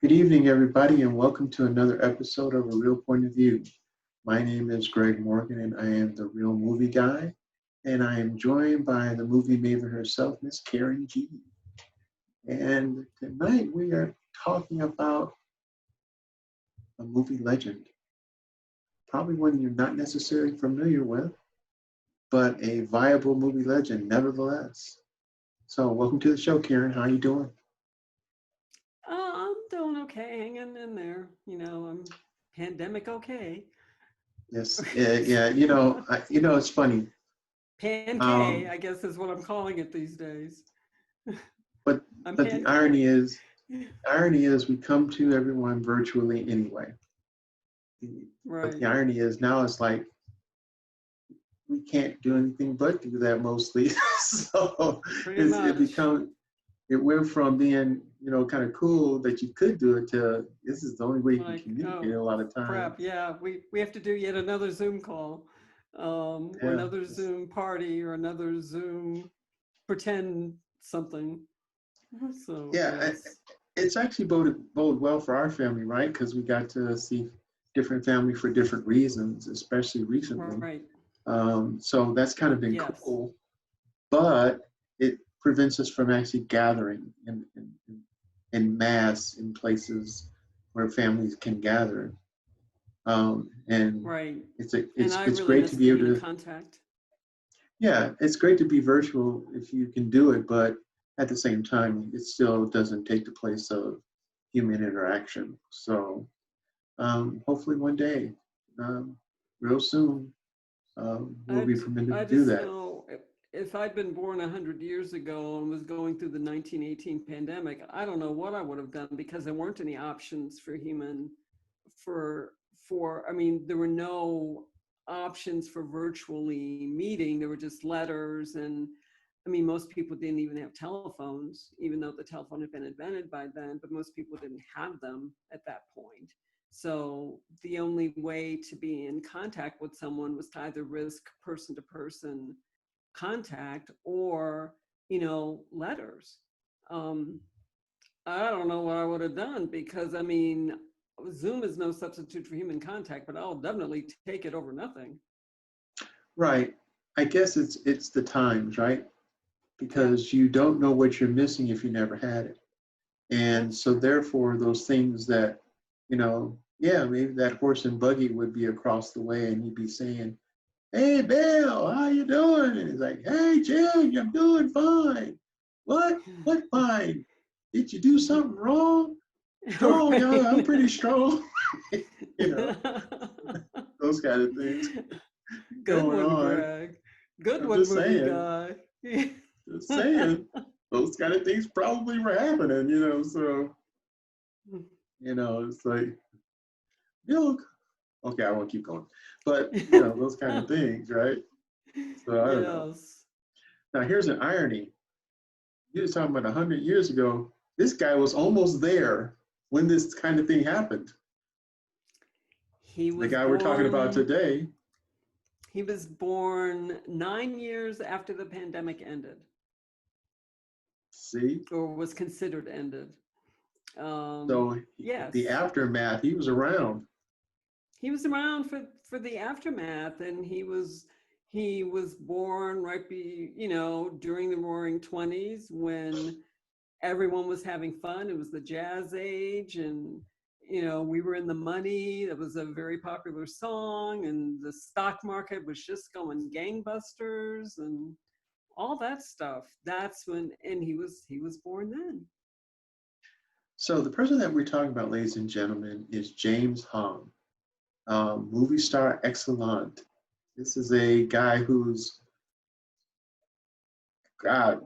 Good evening, everybody, and welcome to another episode of A Real Point of View. My name is Greg Morgan, and I am the Real Movie Guy, and I am joined by the movie maven herself, Miss Karen G. And tonight we are talking about a movie legend, probably one you're not necessarily familiar with, but a viable movie legend nevertheless. So, welcome to the show, Karen. How are you doing? I'm doing okay, hanging in there. I'm pandemic okay. Yes, yeah. It's funny. Pan K, Um, I guess is what I'm calling it these days. but I'm but the Pan K. irony is we come to everyone virtually anyway. But the Right, irony is now it's like we can't do anything but do that mostly. So pretty it much. become it went from being kind of cool that you could do it to this is the only way you can Like, communicate oh a lot of crap, times. yeah, we have to do yet another Zoom call, or Yeah, another Zoom party, or another Zoom pretend something. So yeah. yes, It's actually boded well for our family, right? Because we got to see different family for different reasons, especially recently. right, So that's kind of been yes, cool, but it prevents us from actually gathering in mass in places where families can gather. And right. it's a, And it's I it's really great miss to the be able human to, contact. yeah, it's great to be virtual if you can do it, but at the same time, it still doesn't take the place of human interaction. So hopefully one day, um, real soon, we'll I be permitted I to do just that. know if I'd been born 100 years ago and was going through the 1918 pandemic, I don't know what I would have done because there weren't any options for human for I mean there were no options for virtually meeting. There were just letters, and I mean most people didn't even have telephones, even though the telephone had been invented by then, but most people didn't have them at that point. So the only way to be in contact with someone was to either risk person to person contact or, letters. Um, I don't know what I would have done because, I mean, Zoom is no substitute for human contact, but I'll definitely take it over nothing. Right. I guess it's the times, right? Yeah, Because you don't know what you're missing if you never had it. And that's so true. therefore those things that, yeah, maybe that horse and buggy would be across the way and you'd be saying, "Hey Bill, how you doing?" And he's like, "Hey Jig, I'm doing fine." What? What fine? Did you do something wrong? Strong, yeah, I'm Right. pretty strong. you know, those kind of things Good going one, on. Greg. Good I'm one, just movie saying, guy. just saying, those kind of things probably were happening, so it's like, look, okay, I won't keep going. But those kind of things, right? So I don't know. Yes. Now here's an irony. You were talking about 100 years ago. This guy was almost there when this kind of thing happened. He The was guy we're talking about born today. he was born 9 years after the pandemic ended, See, or was considered ended. so the Yes, aftermath, he was around. he was around for the aftermath, and he was born during the Roaring Twenties when everyone was having fun. It was the jazz age, and we were in the money. It was a very popular song, and the stock market was just going gangbusters, and all that stuff. That's when, and he was born then. So the person that we're talking about, ladies and gentlemen, is James Hong, movie star excellent. This is a guy who's God,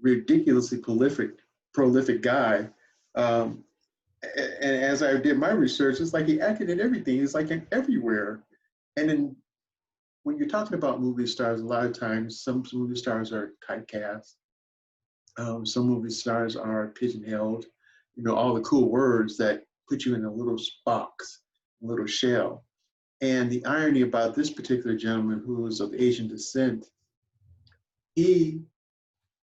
ridiculously prolific guy. Um, and as I did my research, it's like he acted in everything. He's like in everywhere. And then when you're talking about movie stars, a lot of times some movie stars are typecast. Some movie stars are pigeonholed. All the cool words that put you in a little box, a little shell. And the irony about this particular gentleman who is of Asian descent, he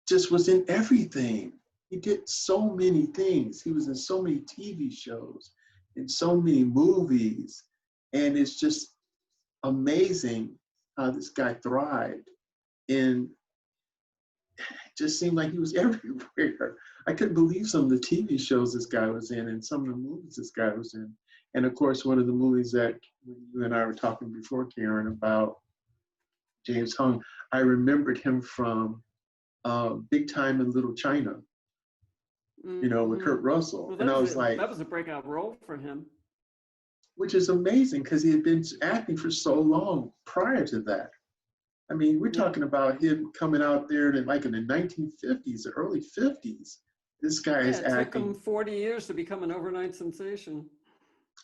just was in everything. he did so many things. He was in so many TV shows, in so many movies, and it's just amazing how this guy thrived. And it just seemed like he was everywhere. I couldn't believe some of the TV shows this guy was in and some of the movies this guy was in. And of course, one of the movies that you and I were talking before, Karen, about James Hong, I remembered him from Big Time in Little China, with Kurt Russell. Well, And I was like, that was a breakout role for him. which is amazing because he had been acting for so long prior to that. I mean, we're talking about him coming out there in like in the 1950s, the early 50s. This guy is It took acting. him 40 years to become an overnight sensation.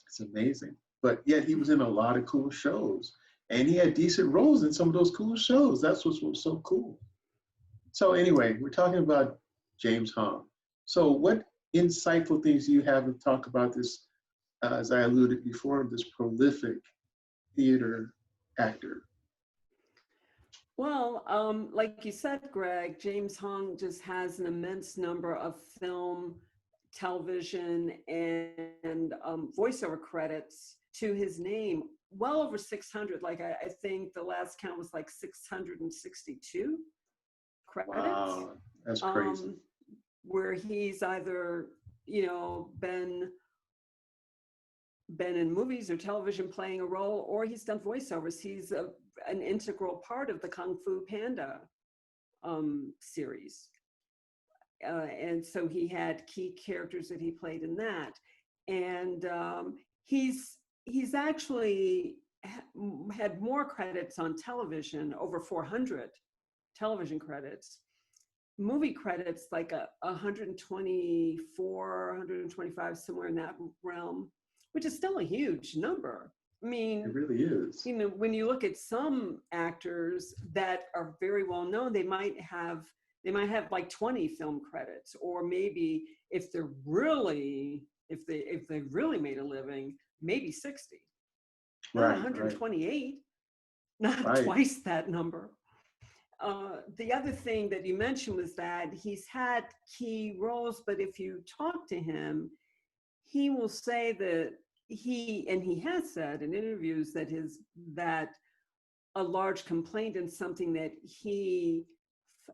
It's amazing. But yet he was in a lot of cool shows. And he had decent roles in some of those cool shows. That's what was so cool. So anyway, we're talking about James Hong. So what insightful things do you have to talk about this, as I alluded before, this prolific theater actor? Well, like you said, Greg, James Hong just has an immense number of film, television, and voiceover credits to his name. Well over 600. Like I think the last count was like 662 credits. Wow, that's crazy. Where he's either, been in movies or television playing a role, or he's done voiceovers. He's an integral part of the Kung Fu Panda series. And so he had key characters that he played in that. And he's actually had more credits on television, over 400 television credits. Movie credits, like 124, 125, somewhere in that realm, which is still a huge number. I mean, it really is. When you look at some actors that are very well known, they might have like 20 film credits, or maybe if they really made a living, maybe 60. Not 128, not twice that number. The other thing that you mentioned was that he's had key roles, but if you talk to him, he will say that he has said in interviews that a large complaint and something that he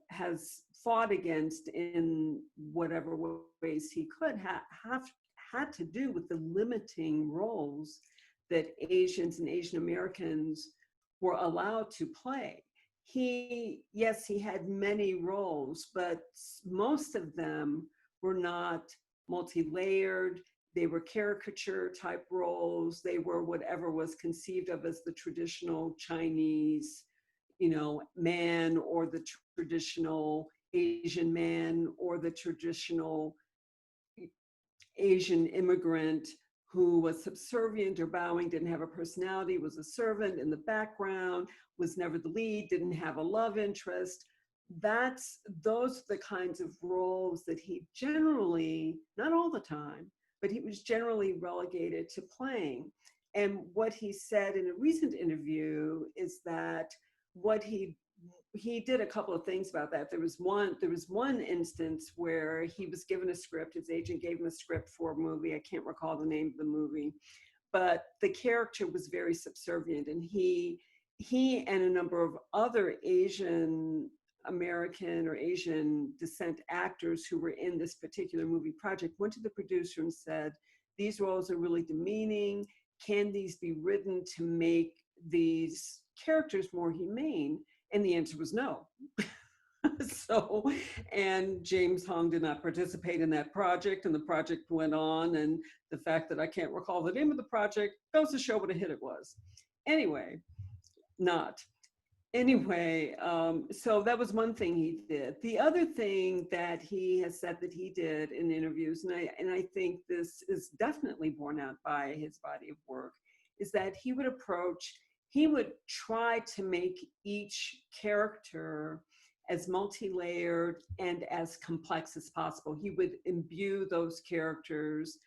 has fought against in whatever ways he could have had to do with the limiting roles that Asians and Asian Americans were allowed to play. He had many roles, but most of them were not multi-layered. They were caricature type roles. They were whatever was conceived of as the traditional Chinese, man, or the traditional Asian man, or the traditional Asian immigrant who was subservient or bowing, didn't have a personality, was a servant in the background, was never the lead, didn't have a love interest. Those are the kinds of roles that he generally, not all the time, but he was generally relegated to playing. And what he said in a recent interview is that what he did a couple of things about that. There was one instance where he was given a script. His agent gave him a script for a movie. I can't recall the name of the movie, but the character was very subservient, and he and a number of other Asian American or Asian descent actors who were in this particular movie project went to the producer and said, "These roles are really demeaning. Can these be written to make these characters more humane?" And the answer was no. And James Hong did not participate in that project, and the project went on. And the fact that I can't recall the name of the project goes to show what a hit it was. So that was one thing he did. The other thing that he has said that he did in interviews, and I think this is definitely borne out by his body of work, is that he would try to make each character as multi-layered and as complex as possible. He would imbue those characters,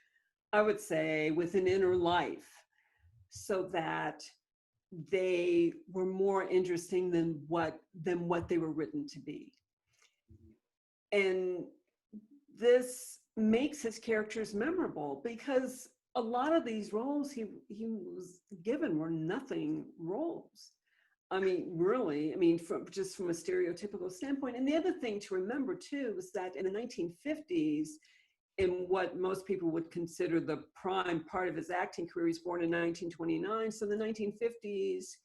I would say, with an inner life, so that they were more interesting than what they were written to be. And this makes his characters memorable because a lot of these roles he was given were nothing roles. I mean, really, I mean, from a stereotypical standpoint. And the other thing to remember too was that in the 1950s, in what most people would consider the prime part of his acting career, he's born in 1929. So the 1950s,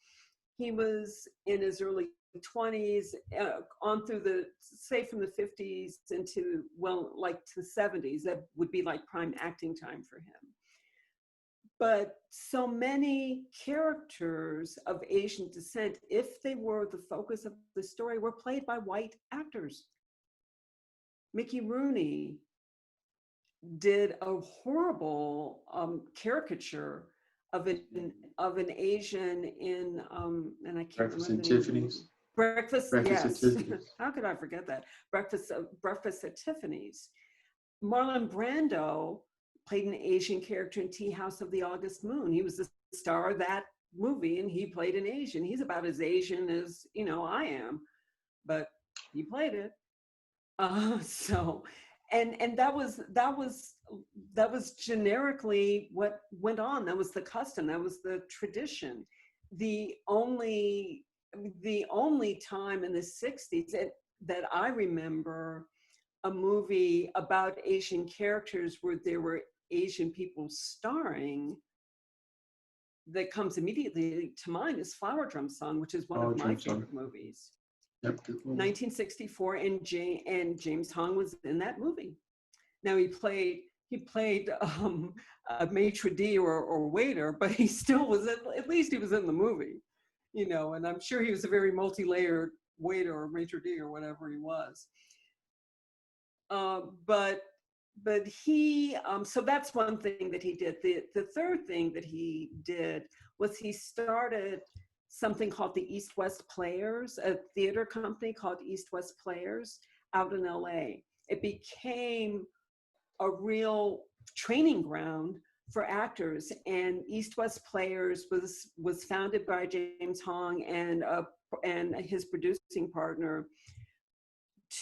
he was in his early 20s, on through the, say from the 50s into, well, like to the 70s, that would be like prime acting time for him. But so many characters of Asian descent, if they were the focus of the story, were played by white actors. Mickey Rooney did a horrible caricature of an Asian in, and I can't Breakfast remember at the name. Tiffany's. Breakfast, Breakfast yes. at Tiffany's. How could I forget that? Breakfast at Tiffany's. Marlon Brando played an Asian character in Tea House of the August Moon. He was the star of that movie, and he played an Asian. He's about as Asian as, you know, I am, but he played it. So, and that was generically what went on. That was the custom. That was the tradition. The only time in the 60s that I remember a movie about Asian characters where there were Asian people starring that comes immediately to mind is Flower Drum Song, which is one of my favorite movies. Yep, 1964, and James Hong was in that movie. Now he played a maitre d' or waiter, but he still was at least he was in the movie, you know. And I'm sure he was a very multi-layered waiter or maitre d' or whatever he was. But he, so that's one thing that he did. The third thing that he did was he started something called the East West Players, a theater company called East West Players out in LA. It became a real training ground for actors, and East West Players was founded by James Hong and his producing partner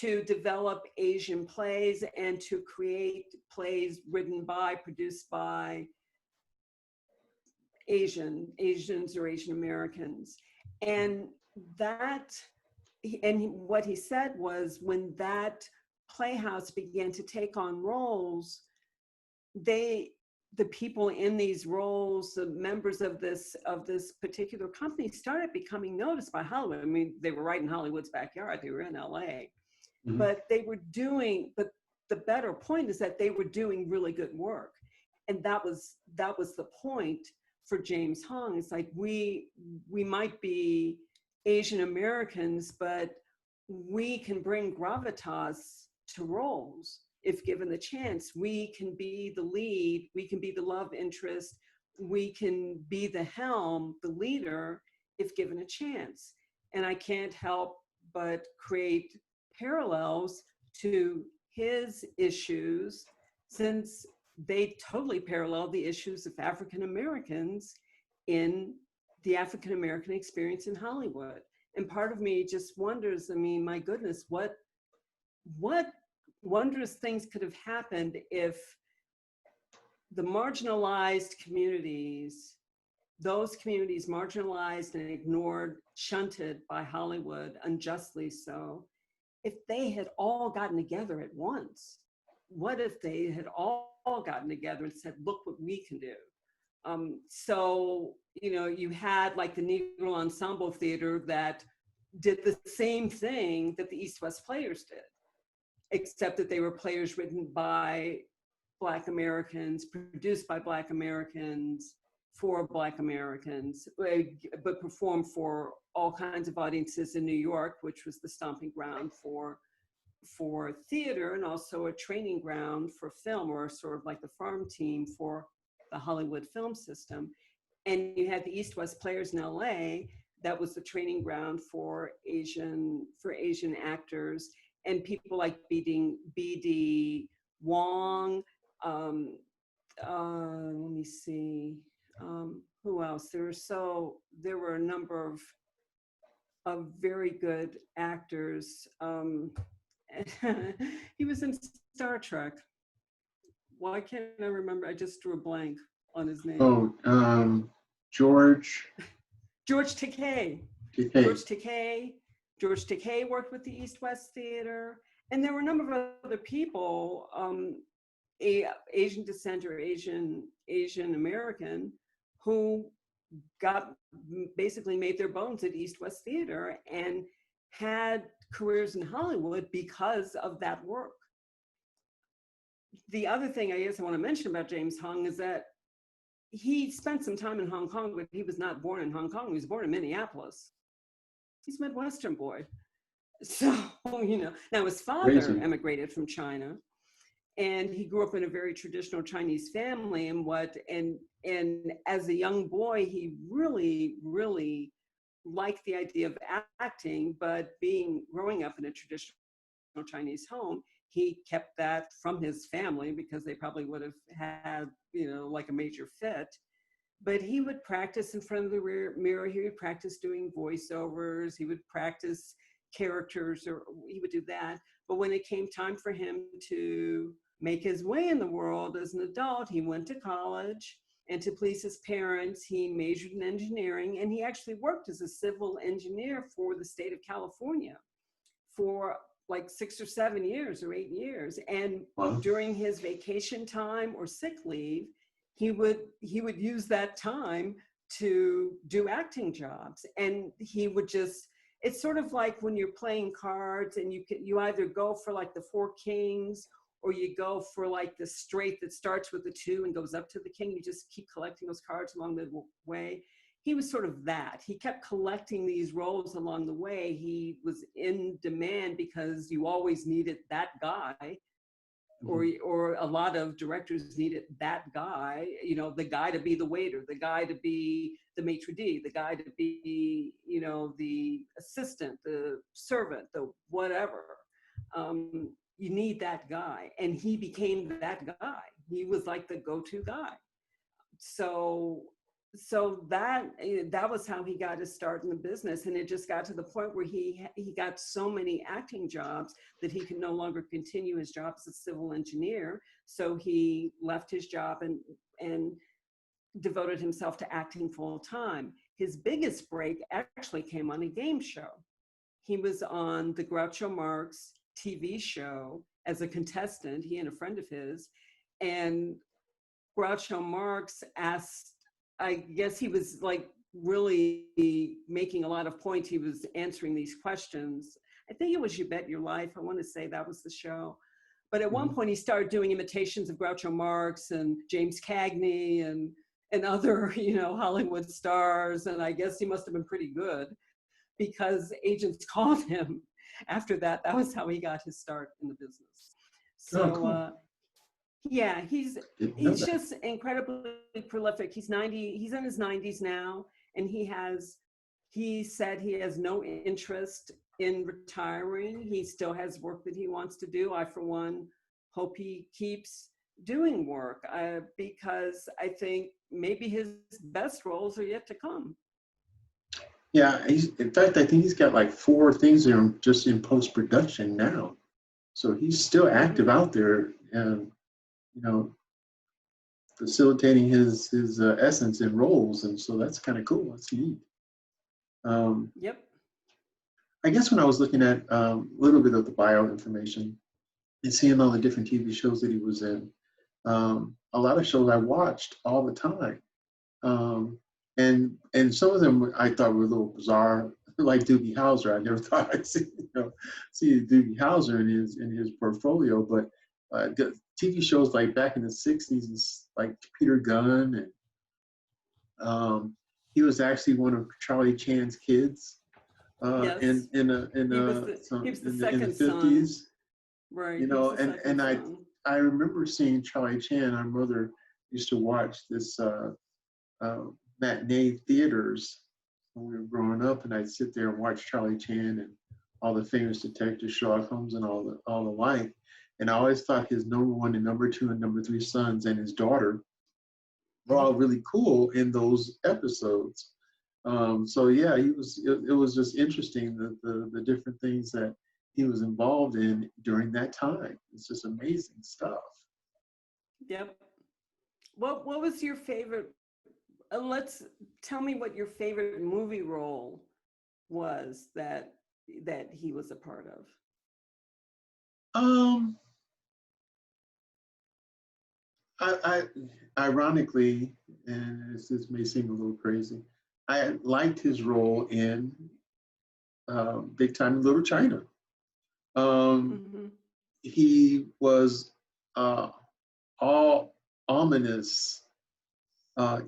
to develop Asian plays and to create plays written by, produced by Asians or Asian Americans. And what he said was, when that playhouse began to take on roles, the people in these roles, the members of this particular company, started becoming noticed by Hollywood. I mean, they were right in Hollywood's backyard. They were in LA. Mm-hmm. But the better point is that they were doing really good work. And that was the point for James Hong. It's like, we might be Asian Americans, but we can bring gravitas to roles if given the chance. We can be the lead, we can be the love interest, we can be the helm, the leader, if given a chance. And I can't help but create parallels to his issues, since they totally parallel the issues of African Americans in the African American experience in Hollywood. And part of me just wonders, I mean, my goodness, what wondrous things could have happened if the marginalized communities, those communities marginalized and ignored, shunted by Hollywood, unjustly so, if they had all gotten together at once. What if they had all gotten together and said, look what we can do? So, you know, you had like the Negro Ensemble Theater that did the same thing that the East West Players did, except that they were players written by Black Americans, produced by Black Americans, for Black Americans, but performed for all kinds of audiences in New York, which was the stomping ground for theater, and also a training ground for film, or sort of like the farm team for the Hollywood film system. And you had the East West Players in LA, that was the training ground for Asian actors, and people like B.D. Wong, let me see, who else? There were a number of very good actors. He was in Star Trek? Why can't I remember? I just drew a blank on his name. Oh, George George Takei. Takei. George Takei worked with the East West Theater, and there were a number of other people, Asian descent or Asian American, who basically made their bones at East West Theater and had careers in Hollywood because of that work. The other thing I guess I want to mention about James Hong is that he spent some time in Hong Kong, but he was not born in Hong Kong. He was born in Minneapolis. He's a Midwestern boy. So, now his father emigrated from China, and he grew up in a very traditional Chinese family. And as a young boy, he really, really liked the idea of acting, but growing up in a traditional Chinese home, he kept that from his family because they probably would have had, like a major fit. But he would practice in front of the mirror. He would practice doing voiceovers. He would practice characters, or he would do that. But when it came time for him to make his way in the world as an adult, he went to college. And to please his parents, he majored in engineering. And he actually worked as a civil engineer for the state of California for like 6 or 7 years or 8 years. And during his vacation time or sick leave, he would use that time to do acting jobs. And he would it's sort of like when you're playing cards and you either go for like the 4 kings, or you go for like the straight that starts with the 2 and goes up to the king. You just keep collecting those cards along the way. He was sort of that. He kept collecting these roles along the way. He was in demand because you always needed that guy, or a lot of directors needed that guy, the guy to be the waiter, the guy to be the maitre d', the guy to be, the assistant, the servant, the whatever. You need that guy. And he became that guy. He was like the go-to guy. So that was how he got his start in the business. And it just got to the point where he got so many acting jobs that he could no longer continue his job as a civil engineer. So he left his job and devoted himself to acting full time. His biggest break actually came on a game show. He was on the Groucho Marx TV show as a contestant, he and a friend of his, and Groucho Marx asked, I guess he was like really making a lot of points. He was answering these questions. I think it was You Bet Your Life. I want to say that was the show. But at one point he started doing imitations of Groucho Marx and James Cagney and other, Hollywood stars. And I guess he must have been pretty good because agents called him after that. That was how he got his start in the business. So, cool. Yeah, he's just incredibly prolific. He's in his 90s now, and he said he has no interest in retiring. He still has work that he wants to do. I, for one, hope he keeps doing work because I think maybe his best roles are yet to come. Yeah, in fact, I think he's got like 4 things that are just in post-production now. So he's still active out there and, facilitating his essence in roles. And so that's kind of cool. That's neat. Yep. I guess when I was looking at a little bit of the bio information and seeing all the different TV shows that he was in, a lot of shows I watched all the time. And some of them I thought were a little bizarre, like Doogie Howser. I never thought I'd see Doogie Howser in his portfolio, but the TV shows like back in the 60s, like Peter Gunn, and he was actually one of Charlie Chan's kids Yes. in the 50s. Son. Right. And I remember seeing Charlie Chan. Our mother used to watch this matinee theaters when we were growing up, and I'd sit there and watch Charlie Chan and all the famous detectives, Sherlock Holmes and all the like. And I always thought his number 1 and number 2 and number 3 sons and his daughter were all really cool in those episodes. So yeah, it was just interesting the different things that he was involved in during that time. It's just amazing stuff. Yep. What was your favorite? Let's tell me what your favorite movie role was that he was a part of. Um, I ironically, and this may seem a little crazy, I liked his role in Big Time in Little China. Um, Mm-hmm. he was uh, all ominous,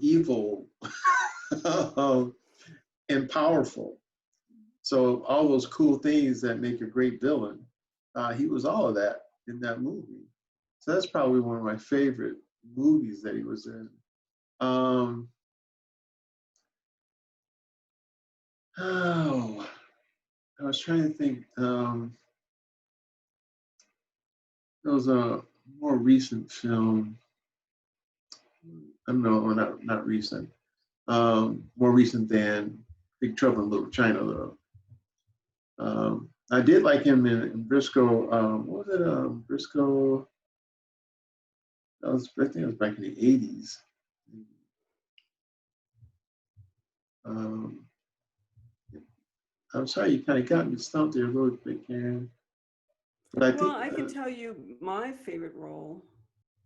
evil, and powerful. So all those cool things that make a great villain, he was all of that in that movie. So that's probably one of my favorite movies that he was in. Um, oh, I was trying to think. There was a more recent film. I don't know, not recent. More recent than Big Trouble in Little China, though. I did like him in Briscoe. What was it? Briscoe. I think it was back in the '80s. Um, I'm sorry, you kind of got me stumped there a little bit, Karen. But I Well, think, I can tell you my favorite role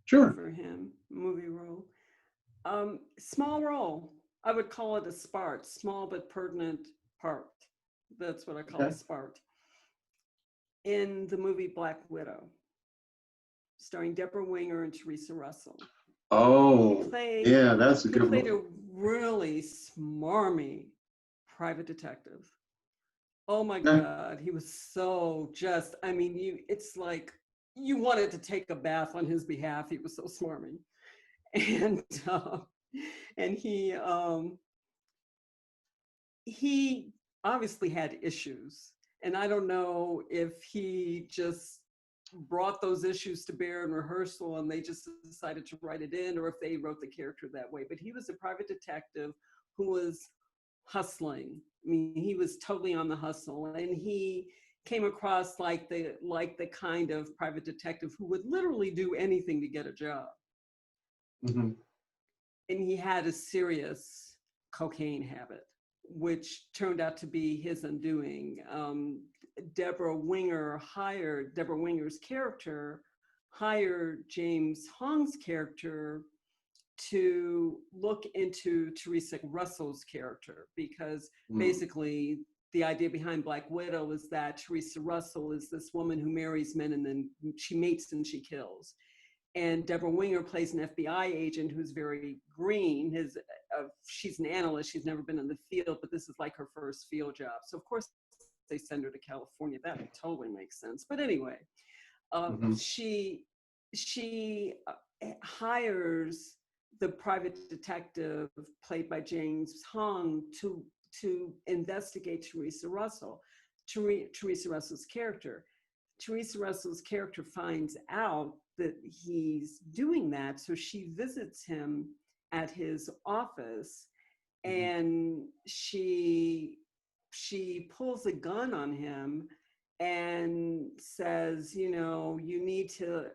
sure. for him, movie role. Small role. I would call it a SPART, small but pertinent part. That's what I call a Okay. SPART. In the movie Black Widow, starring Deborah Winger and Teresa Russell. He Oh, played yeah, that's a he good played one. a really smarmy private detective. Oh my Okay. God, he was so just, I mean, it's like you wanted to take a bath on his behalf. He was so smarmy. And and he obviously had issues. And I don't know if he just brought those issues to bear in rehearsal and they just decided to write it in, or if they wrote the character that way. But he was a private detective who was hustling. I mean, he was totally on the hustle, and he came across like the kind of private detective who would literally do anything to get a job. Hmm. And he had a serious cocaine habit, which turned out to be his undoing. Deborah Winger's character hired James Hong's character to look into Teresa Russell's character, because Mm. basically the idea behind Black Widow is that Teresa Russell is this woman who marries men and then she mates and she kills. And Deborah Winger plays an FBI agent who's very green. She's an analyst. She's never been in the field, but this is like her first field job. So of course they send her to California. That totally makes sense. But anyway, Hmm. she hires the private detective played by James Hong to investigate Teresa Russell. Teresa Russell's character. Teresa Russell's character finds out that he's doing that, so she visits him at his office, Hmm. and she pulls a gun on him and says, you need to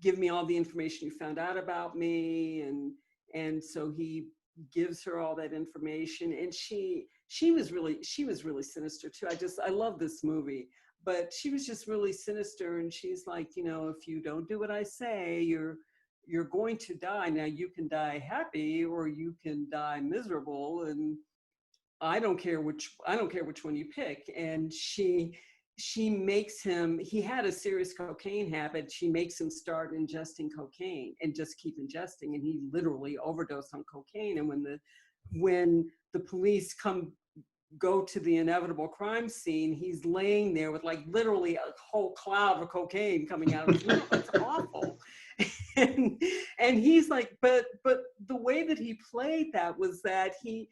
give me all the information you found out about me. And so he gives her all that information, and she was really sinister too. I love this movie, but she was just really sinister, and she's like, if you don't do what I say, you're going to die. Now you can die happy or you can die miserable, and I don't care which one you pick. And she makes him, he had a serious cocaine habit. She makes him start ingesting cocaine and just keep ingesting, and he literally overdosed on cocaine. And when the police go to the inevitable crime scene, he's laying there with like literally a whole cloud of cocaine coming out of his mouth. It's awful. and and he's like, but the way that he played that was that he's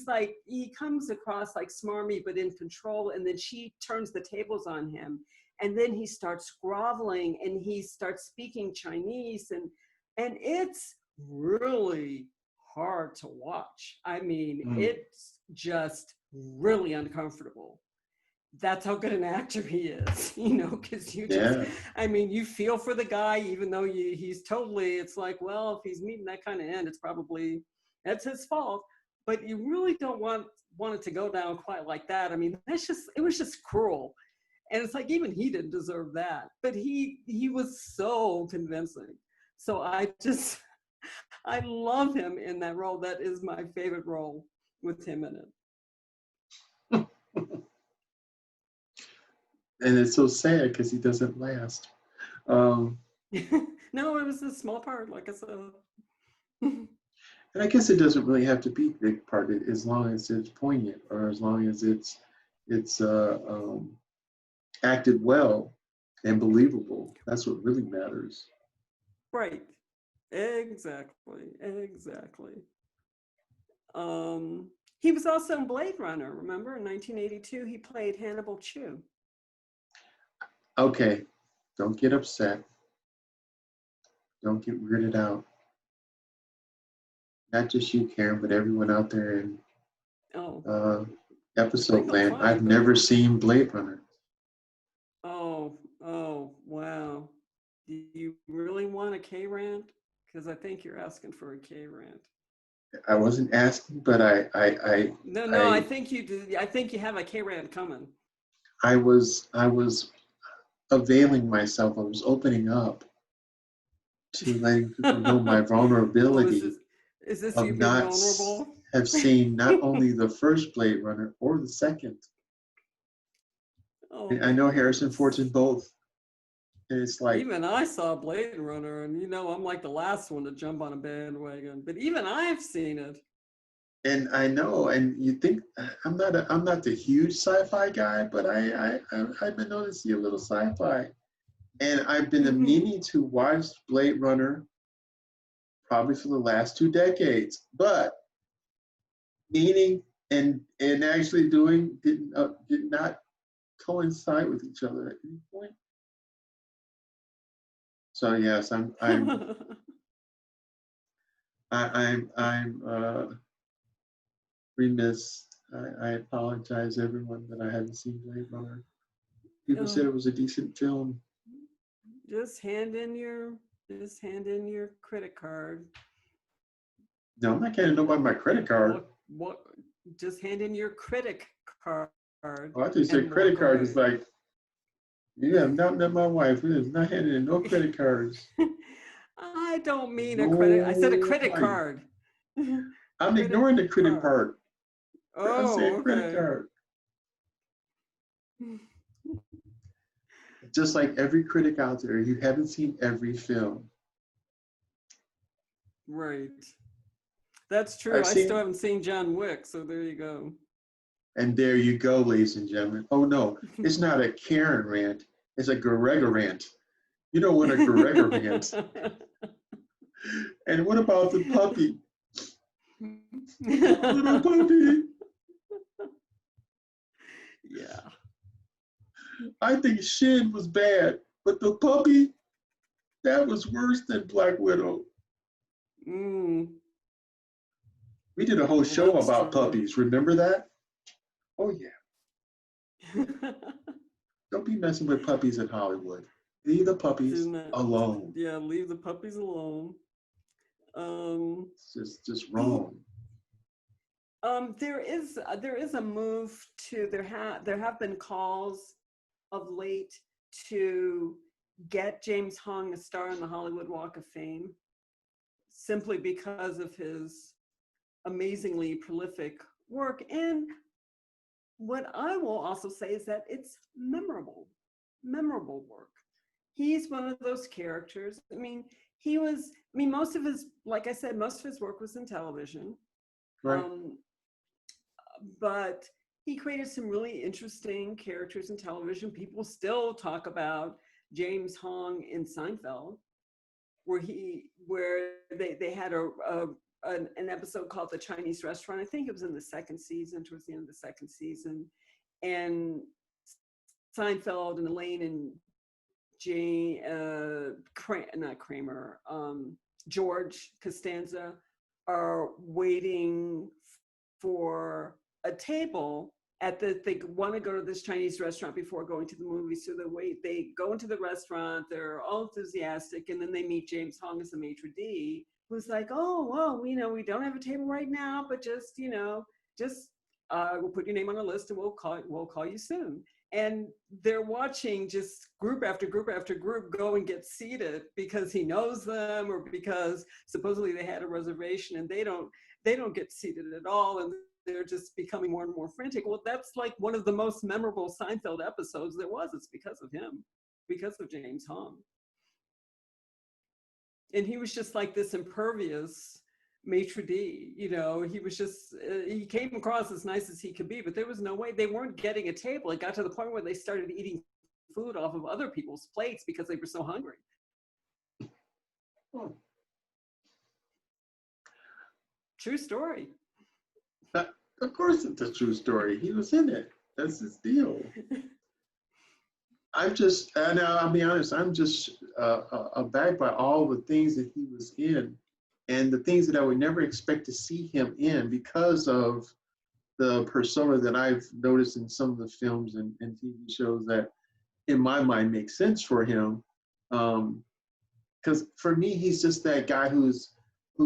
like, he comes across like smarmy but in control, and then she turns the tables on him, and then he starts groveling and he starts speaking Chinese, and it's really hard to watch. I mean, Mm. it's just really uncomfortable. that's how good an actor he is, you know, because you just, Yeah. I mean, you feel for the guy, even though he's totally, it's like, well, if he's meeting that kind of end, it's probably, that's his fault. But you really don't want it to go down quite like that. I mean, it was just cruel. And it's like, even he didn't deserve that. But he was so convincing. So I just, I love him in that role. That is my favorite role with him in it. And it's so sad because he doesn't last. Um, No, it was a small part, like I said. and I guess it doesn't really have to be a big part as long as it's poignant or as long as it's acted well and believable. That's what really matters. Right. Exactly. Exactly. He was also in Blade Runner, remember? In 1982, he played Hannibal Chew. Okay, don't get upset. Don't get weirded out. Not just you, Karen, but everyone out there in Oh, uh, I think episode they'll land. I've find never out. seen Blade Runner. Oh, wow. Do you really want a K rant? Because I think you're asking for a K rant. I wasn't asking, but No, I think you do. I think you have a K rant coming. I was availing myself. I was opening up to letting people know my Oh, vulnerability is this you of being not vulnerable? have seen not only the first Blade Runner or the second. Oh And I my know Harrison Ford's in goodness. both, and it's like, Even I saw Blade Runner, and you know I'm like the last one to jump on a bandwagon. But even I've seen it. and I know, and you think I'm not the huge sci-fi guy, but I've been known to see a little sci-fi, and I've been meaning to watch Blade Runner probably for the last 2 decades, but meaning and actually doing did not coincide with each other at any point. So yes, I'm remiss. I apologize, everyone, that I haven't seen Blade Runner. People said Oh, it was a decent film. just hand in your just hand in your credit card. No, I'm not getting nobody my credit card. What just hand in your critic card Oh, I just said and credit walk card is away. like, you have not met my wife. It is not handing in no credit cards. I don't mean a credit. I said a No credit way. card. I'm Credit ignoring the credit card. part. I Oh, said credit okay. card. Just like every critic out there, you haven't seen every film. Right. That's true. I've I still seen, haven't seen John Wick, so there you go. and there you go, ladies and gentlemen. Oh no, it's not a Karen rant. It's a Gregor rant. You don't want a Gregor rant. And what about the puppy? The little puppy. Yeah. I think Shin was bad, but the puppy, that was worse than Black Widow. Mm, We did a whole well, show that's about true. puppies. Remember that? Oh yeah. Don't be messing with puppies in Hollywood. Leave the Do puppies not, alone. yeah, leave the puppies alone. Um, It's just the wrong. there is a move to there have been calls of late to get James Hong a star in the Hollywood Walk of Fame simply because of his amazingly prolific work. And what I will also say is that it's memorable work. He's one of those characters. I mean, most of his, like I said, most of his work was in television. Right. Um, but he created some really interesting characters in television. People still talk about James Hong in Seinfeld, where they had an episode called The Chinese Restaurant. I think it was in the second season, towards the end of the second season. And Seinfeld and Elaine and Jane, not Kramer, George Costanza are waiting for a table they want to go to this Chinese restaurant before going to the movie. So they go into the restaurant, they're all enthusiastic, and then they meet James Hong as the maitre d', who's like, oh, well, we don't have a table right now, but just we'll put your name on a list and we'll call you soon. And they're watching just group after group after group go and get seated because he knows them, or because supposedly they had a reservation, and they don't get seated at all, and they're just becoming more and more frantic. Well, that's like one of the most memorable Seinfeld episodes there was. It's because of him, because of James Hong. And he was just like this impervious maitre d', he was just, he came across as nice as he could be, but there was no way. They weren't getting a table. It got to the point where they started eating food off of other people's plates because they were so hungry. Oh. True story. Of course it's a true story. He was in it. That's his deal. Now I'll be honest, I'm just abacked by all the things that he was in, and the things that I would never expect to see him in because of the persona that I've noticed in some of the films and TV shows that, in my mind, make sense for him. Because for me, he's just that guy who's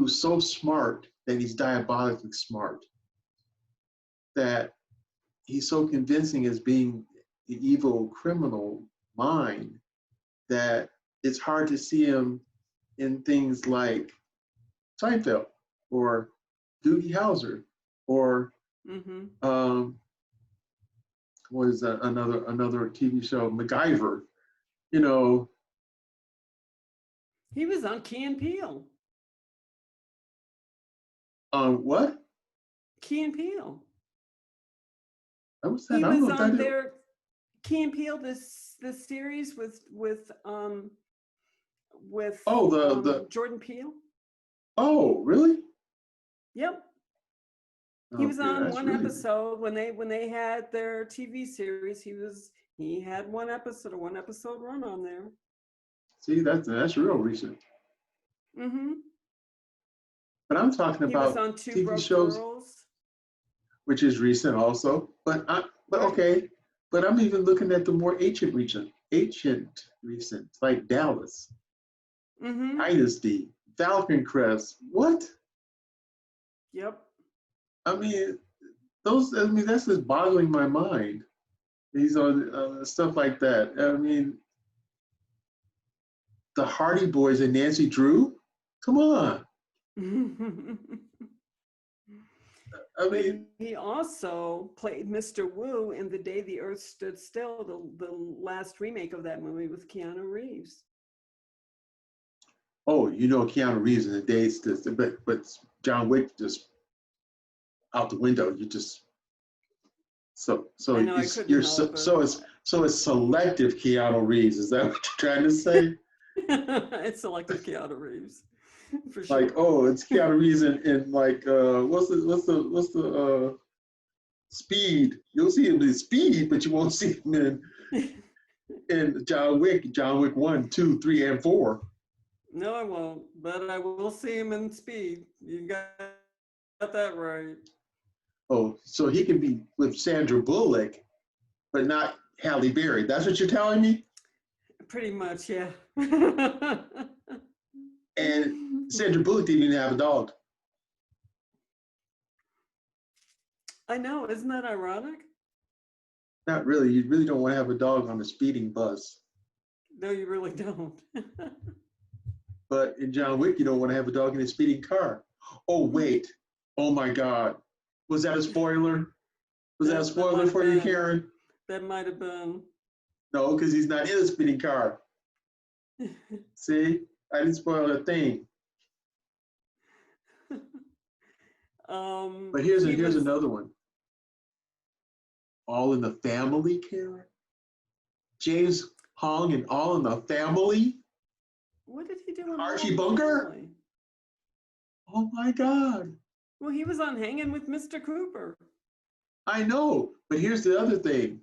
so smart that he's diabolically smart. That he's so convincing as being the evil criminal mind that it's hard to see him in things like Seinfeld or Doogie Howser or what is that, another TV show, MacGyver. He was on Key and Peele. What? Key and Peele. He was on their Key and Peele, this series with Jordan Peele. Oh, really? Yep. He was on one episode when they had their TV series. He had one episode run on there. See, that's real recent. Mm-hmm. But I'm talking about on Two TV Broke shows, Girls, which is recent also. But okay. But I'm even looking at the more ancient recent, like Dallas, Dynasty, Falcon Crest. What? Yep. I mean, that's just boggling my mind. These are stuff like that. I mean, the Hardy Boys and Nancy Drew. Come on. I mean, he also played Mr. Wu in The Day the Earth Stood Still, the last remake of that movie with Keanu Reeves. Oh, Keanu Reeves in The Day Stood Still, but John Wick just out the window. You just so it's selective Keanu Reeves. Is that what you're trying to say? It's selective Keanu Reeves. For sure. Like, oh, it's Keanu Reeves in like what's the Speed? You'll see him in Speed, but you won't see him in John Wick 1, 2, 3, and 4. No, I won't, but I will see him in Speed. You got that right. Oh, so he can be with Sandra Bullock, but not Halle Berry. That's what you're telling me? Pretty much, yeah. And Sandra Bullock didn't even have a dog. I know, isn't that ironic? Not really. You really don't want to have a dog on a speeding bus. No, you really don't. But in John Wick, you don't want to have a dog in a speeding car. Oh, wait. Oh, my God. Was that a spoiler? Was that a spoiler for you, Karen? That might have been. No, because he's not in a speeding car. See? I didn't spoil a thing. But here's another one. All in the Family, Karen? James Hong and All in the Family? What did he do in Archie Bunker? Oh my God. Well, he was on Hanging with Mr. Cooper. I know, but here's the other thing.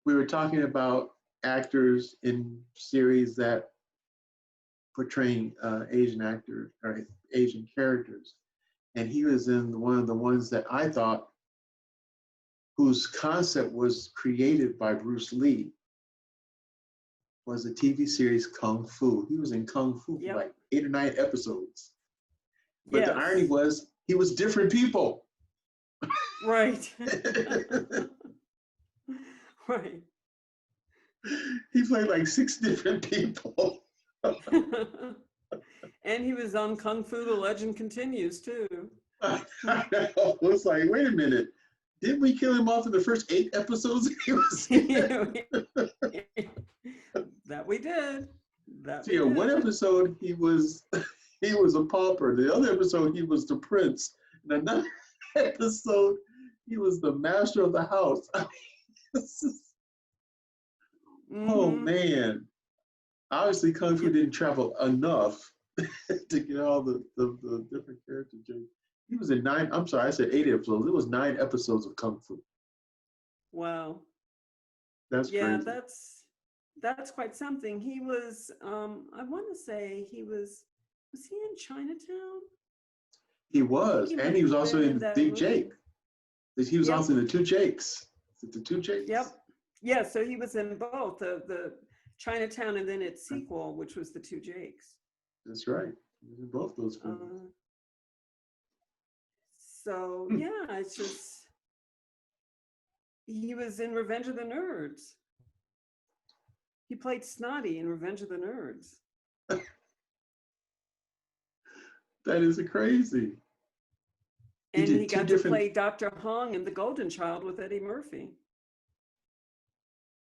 We were talking about actors in series that portraying Asian actors or Asian characters. And he was in one of the ones that I thought whose concept was created by Bruce Lee, was a TV series Kung Fu. He was in Kung Fu for Yep. like 8 or 9 episodes. But the Yes. irony was he was different people. Right. Right. He played like 6 different people. And he was on Kung Fu: The Legend Continues too. I was like, wait a minute. Didn't we kill him off in the first 8 episodes he was in? That we did. That So, we yeah, did. one episode he was a pauper. The other episode he was the prince. And another episode he was the master of the house. I mean, this is, oh Mhm. man. Obviously Kung Fu Yep. didn't travel enough to get all the different characters. He was in 9, I'm sorry, I said 8 episodes. It was 9 episodes of Kung Fu. Wow. That's Yeah, crazy. that's quite something. He was, I want to say was he in Chinatown? He I think was. he And might he was have also been in that Big movie. Jake. He was Yep. also in the Two Jakes. Is it the Two Jakes? Yep. Yeah, so he was in both the Chinatown and then its sequel, which was The Two Jakes. That's right. He was in both those movies. So yeah, it's just he was in Revenge of the Nerds. He played Snotty in Revenge of the Nerds. That is crazy. And he did 2 got to different. play Dr. Hong in The Golden Child with Eddie Murphy.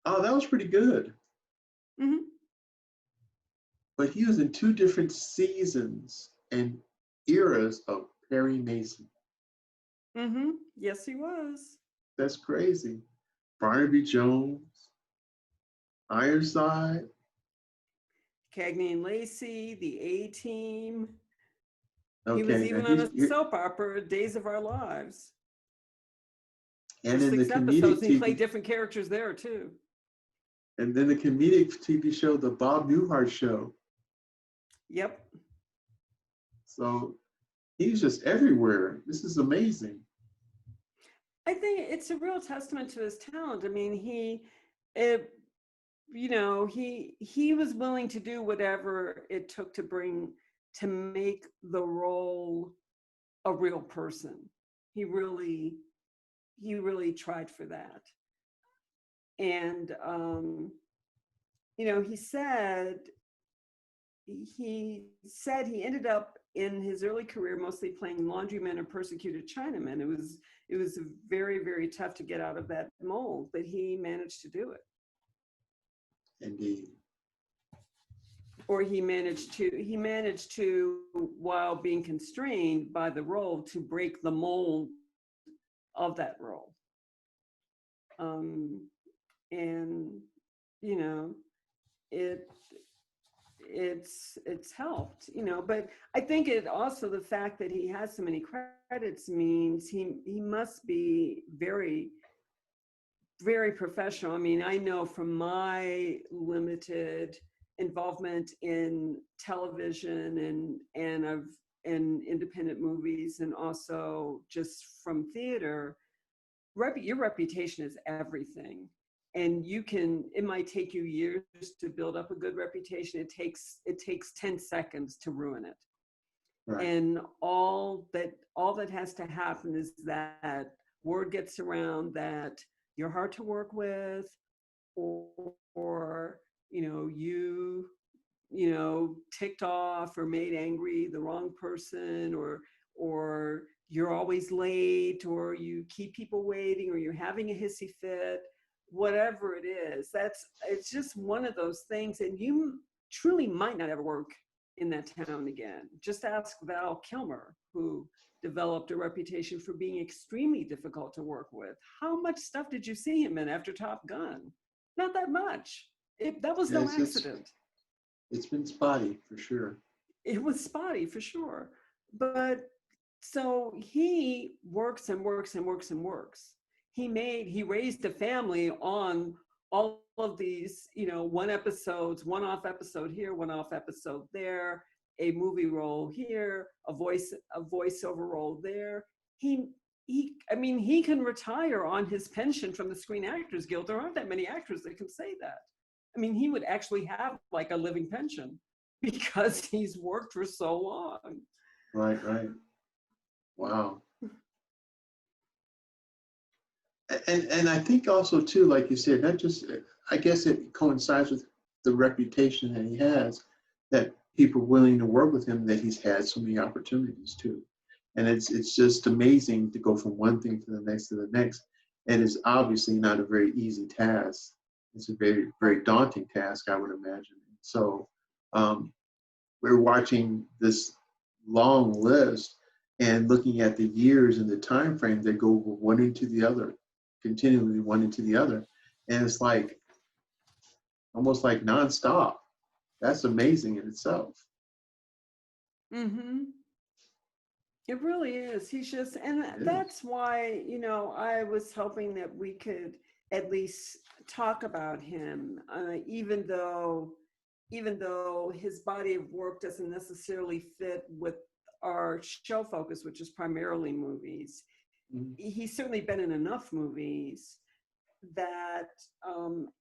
Oh, that was pretty good. Hmm. But he was in 2 different seasons and eras of Perry Mason. Hmm. Yes, he was. That's crazy. Barnaby Jones, Ironside. Cagney and Lacey, The A-Team. Okay, He was now even on a soap opera, Days of Our Lives. and For in the 6 comedic episodes, and he played TV, different characters there too. and then the comedic TV show, The Bob Newhart Show. Yep. So he's just everywhere. This is amazing. I think it's a real testament to his talent. I mean, he was willing to do whatever it took to make the role a real person. He really tried for that. And he said he ended up in his early career mostly playing laundrymen or persecuted Chinamen. It was very, very tough to get out of that mold, but he managed to do it. Indeed. Or he managed to, while being constrained by the role, to break the mold of that role. And it's helped, but I think it also, the fact that he has so many credits means he must be very, very professional. I mean, I know from my limited involvement in television and independent movies, and also just from theater, your reputation is everything. And it might take you years to build up a good reputation. It takes 10 seconds to ruin it. Right. And all that has to happen is that word gets around that you're hard to work with, or you ticked off or made angry the wrong person, or you're always late, or you keep people waiting, or you're having a hissy fit. Whatever it is, it's just one of those things, and you truly might not ever work in that town again. Just ask Val Kilmer, who developed a reputation for being extremely difficult to work with. How much stuff did you see him in after Top Gun? Not that much. That was no accident. It's been spotty for sure. It was spotty for sure. But so he works and works and works and works. He raised a family on all of these, one-off episode here, one-off episode there, a movie role here, a voiceover role there. He I mean, he can retire on his pension from the Screen Actors Guild. There aren't that many actors that can say that. I mean, he would actually have like a living pension because he's worked for so long. Right, right. Wow. And I think also too, like you said, not just, I guess it coincides with the reputation that he has, that people are willing to work with him, that he's had so many opportunities too. And it's just amazing to go from one thing to the next to the next. And it's obviously not a very easy task. It's a very, very daunting task, I would imagine. So we're watching this long list and looking at the years and the time frame that go one into the other, continually one into the other. And it's like almost like nonstop. That's amazing in itself. Mm-hmm. It really is. He's just, and It is. that's why, I was hoping that we could at least talk about him, even though his body of work doesn't necessarily fit with our show focus, which is primarily movies. Mhm. He's certainly been in enough movies that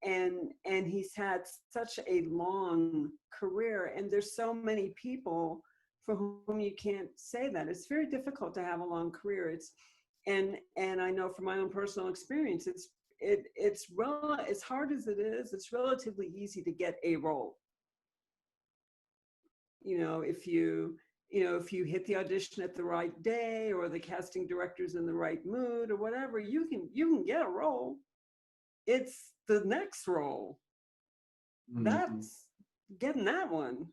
and he's had such a long career, and there's so many people for whom you can't say that. It's very difficult to have a long career. And I know from my own personal experience, as hard as it is, it's relatively easy to get a role. If you hit the audition at the right day, or the casting director's in the right mood, or whatever, you can get a role. It's the next role. Mhm. That's getting that one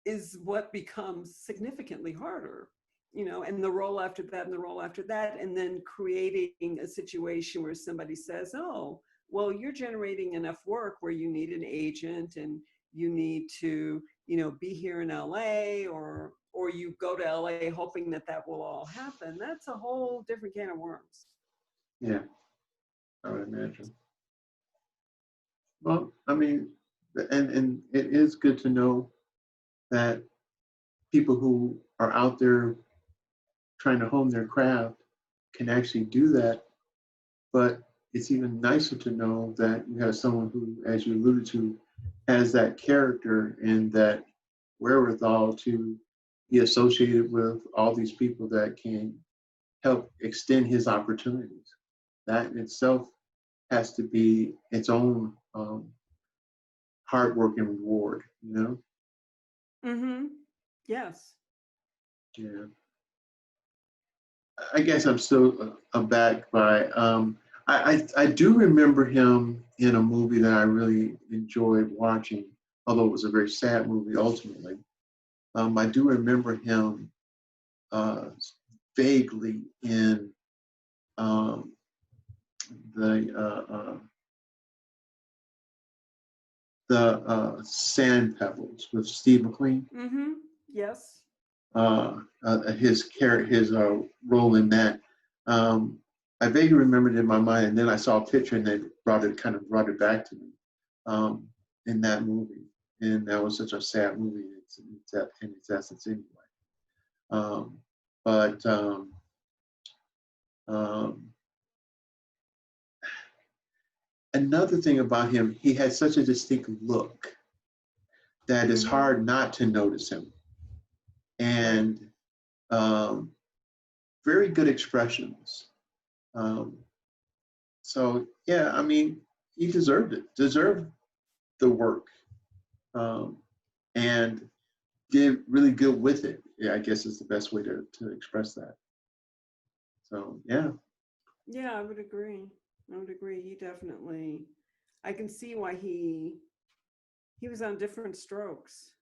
is what becomes significantly harder, and the role after that, and the role after that, and then creating a situation where somebody says, oh, well, you're generating enough work where you need an agent, and you need to, be here in LA, or you go to LA hoping that will all happen. That's a whole different can of worms. Yeah, I would imagine. Well, I mean, and it is good to know that people who are out there trying to hone their craft can actually do that. But it's even nicer to know that you have someone who, as you alluded to, has that character and that wherewithal to be associated with all these people that can help extend his opportunities. That in itself has to be its own hard work and reward, you know? Mm-hmm. Yes. Yeah. I guess I'm still aback by. I do remember him in a movie that I really enjoyed watching, although it was a very sad movie ultimately. I do remember him uh, vaguely in um, the Sand Pebbles with Steve McQueen. Mm-hmm. Yes. His role in that. Um, I vaguely remembered it in my mind, and then I saw a picture, and they brought it back to me um, in that movie, and that was such a sad movie in its essence anyway. Um, but um, another thing about him, he had such a distinct look that it's Mm-hmm. hard not to notice him, Right. and um, very good expressions. Um, So yeah, I mean, he deserved it. Deserved the work, um, and did really good with it. Yeah, I guess is the best way to express that. So yeah, Yeah, I would agree. I would agree. He definitely, I can see why he was on different strokes.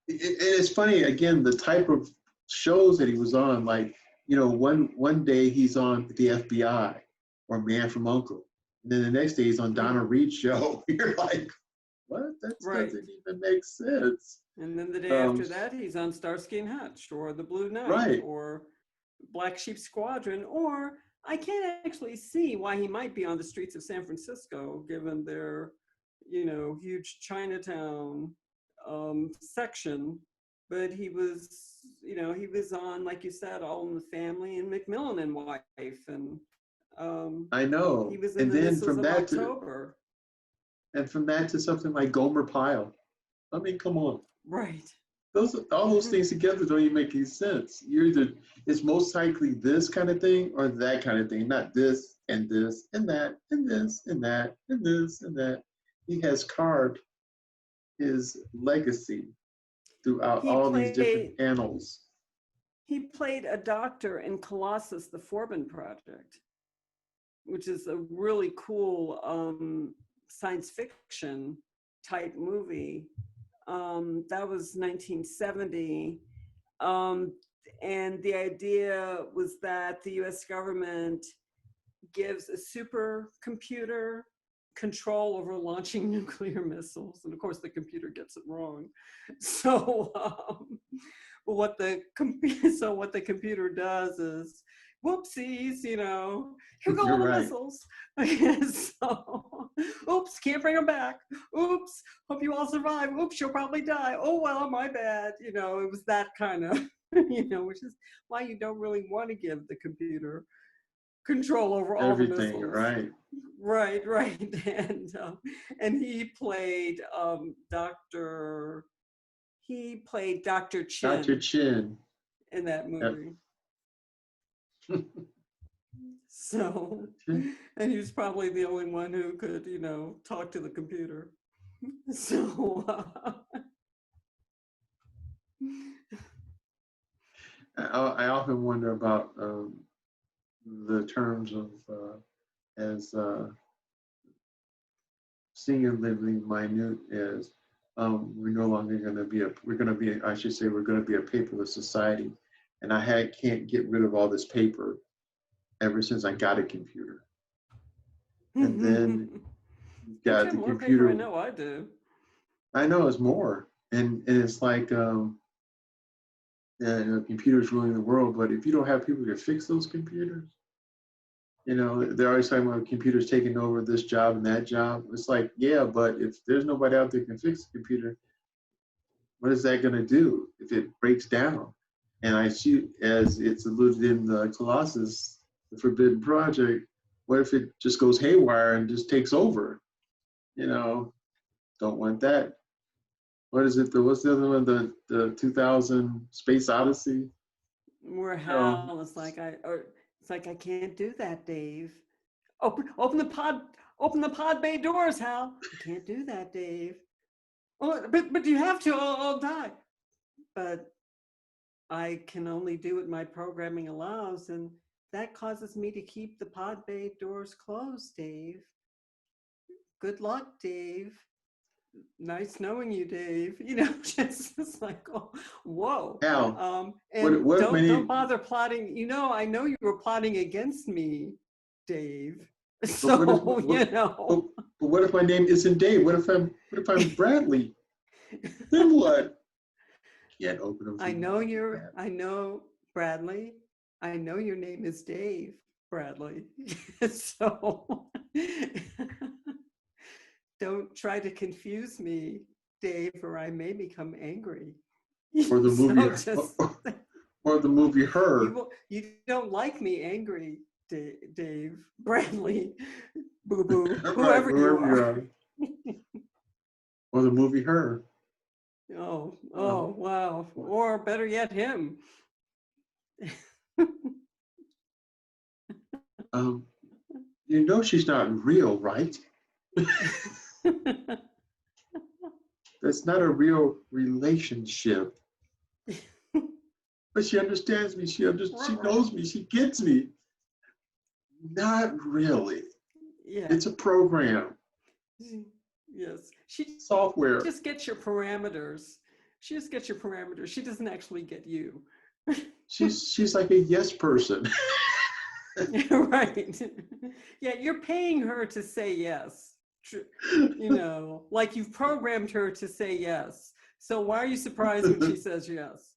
it's funny again the type of shows that he was on. Like one day he's on the FBI or Man from Uncle, and then the next day he's on Donna Mm-hmm. Reed's show. You're like, what? That Right. doesn't even make sense. And then the day Um, after that, he's on Starsky and Hutch, or The Blue Knight, right. or Black Sheep Squadron, or I can't actually see why he might be on the streets of San Francisco, given their, huge Chinatown section. But you know, he was on, like you said, All in the Family and McMillan and Wife, and I he know. was in And the then Missiles of October. from that to something like Gomer Pyle. I mean, come on. Right. All those things together don't even make any sense. You're either it's most likely this kind of thing or that kind of thing, not this and this and that and this and that and this and that. He has carved his legacy throughout He all these different played panels. he played a doctor in Colossus, the Forbin Project, which is a really cool science fiction type movie. That was 1970. And the idea was that the US government gives a supercomputer control over launching nuclear missiles. And of course, the computer gets it wrong. So, what the computer does is, whoopsies, you know, here go You're all the right. missiles. So, oops, can't bring them back. Oops, hope you all survive. Oops, you'll probably die. Oh, well, my bad. You know, it was that kind of, you know, which is why you don't really want to give the computer control over all the Everything, missiles. right. Right, right. And he played Dr. Dr. Chin Chin. in that Yep. movie. So, and he was probably the only one who could, you know, talk to the computer. So, I often wonder about the terms of as singularly minute as we're no longer going to be I should say we're going to be a paperless society, and can't get rid of all this paper ever since I got a computer. And then you've don't you got have the more paper? I computer. know I do. I know it's more, and it's like computers ruling the world. But if you don't have people to fix those computers, you know, they're always talking about computers taking over this job and that job. It's like, yeah, but if there's nobody out there who can fix the computer, what is that going to do if it breaks down? And I see, as it's alluded in the Colossus, the Forbidden Project, what if it just goes haywire and just takes over? You know, don't want that. What is it? What's the other one? The 2000 Space Odyssey? Where No. Hal is like, it's like, I can't do that, Dave. Open the pod bay doors, Hal. I can't do that, Dave. Oh, but you have to, I'll die. But I can only do what my programming allows, and that causes me to keep the pod bay doors closed, Dave. Good luck, Dave. Nice knowing you, Dave. You know, just like, oh, whoa. Hal, And what if my don't name? bother plotting. You know, I know you were plotting against me, Dave. But what if So, you know. but what if my name isn't Dave? What if I'm Bradley? Then what? Can't open them for I you. know, Bradley. I know your name is Dave, Bradley. So don't try to confuse me, Dave, or I may become angry. Or the movie, Just, or the movie Her. you don't like me angry, Dave, Bradley, Boo Boo, Right, whoever you wherever you are. are. Or the movie Her. Oh, wow. Or better yet, him. You know she's not real, right? That's not a real relationship. But she understands me. She knows me. She gets me. Not really. Yeah. It's a program. Yes. She Software. just gets your parameters. She just gets your parameters. She doesn't actually get you. She's like a yes person. Right. Yeah, you're paying her to say yes. You know, like you've programmed her to say yes. So why are you surprised when she says yes?